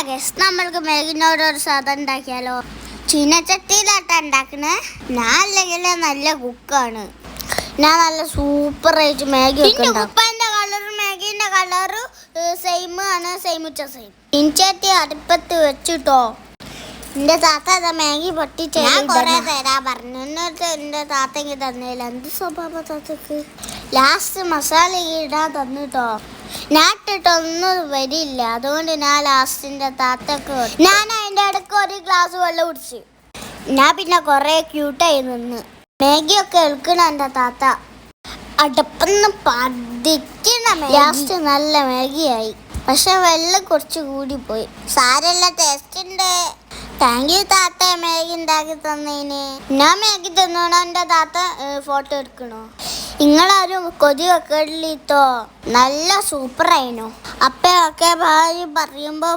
Guess നമ്മൾക്ക് മേഗിനോടൊരു സാധനം ഉണ്ടാക്കിയാലോ. ചീനച്ചട്ടിയിലാട്ടാ ഉണ്ടാക്കണേ. ഞാൻ അല്ലെങ്കിൽ നല്ല കുക്കാണ്. ഞാൻ നല്ല സൂപ്പറായിട്ട് മാഗി ഉപ്പാൻ്റെ കളറും മാഗീൻ്റെ കളറും സെയിം ആണ്. സെയിം ചീനച്ചട്ടി അടുപ്പത്ത് വെച്ചിട്ടോ. എൻ്റെ താത്ത അതാ മാഗി പൊട്ടിച്ച് കുറേ തരാ പറഞ്ഞു. എന്നിട്ട് എൻ്റെ താത്തക്ക് തന്നില്ല. എന്ത് സ്വഭാവ താത്തക്ക്. ലാസ്റ്റ് മസാല ഇടാൻ തന്നിട്ടോ. ഞാൻ ഇട്ടിട്ടൊന്നും വരില്ല. അതുകൊണ്ട് ഞാൻ ലാസ്റ്റിൻ്റെ താത്തക്ക് ഞാൻ അതിൻ്റെ ഇടയ്ക്ക് ഒരു ഗ്ലാസ് വെള്ളം കുടിച്ച്. ഞാൻ പിന്നെ കുറേ ക്യൂട്ടായി നിന്ന് മാഗിയൊക്കെ എടുക്കണ എൻ്റെ താത്ത. അടുപ്പെന്ന് പതിക്കണ ലാസ്റ്റ് നല്ല മാഗിയായി. പക്ഷെ വെള്ളം കുറച്ച് കൂടിപ്പോയി. സാരല്ല, ടേസ്റ്റിൻ്റെ. താങ്ക് യു താത്ത മാഗി ഉണ്ടാക്കി തന്നതിന്. ഞാൻ മാഗി തന്നോണോ എൻ്റെ താത്ത ഫോട്ടോ എടുക്കണോ? നിങ്ങളാരും കൊതി വെക്കലിട്ടോ. നല്ല സൂപ്പറായിരുന്നു. അപ്പൊക്കെ ഭാര്യ പറയുമ്പോൾ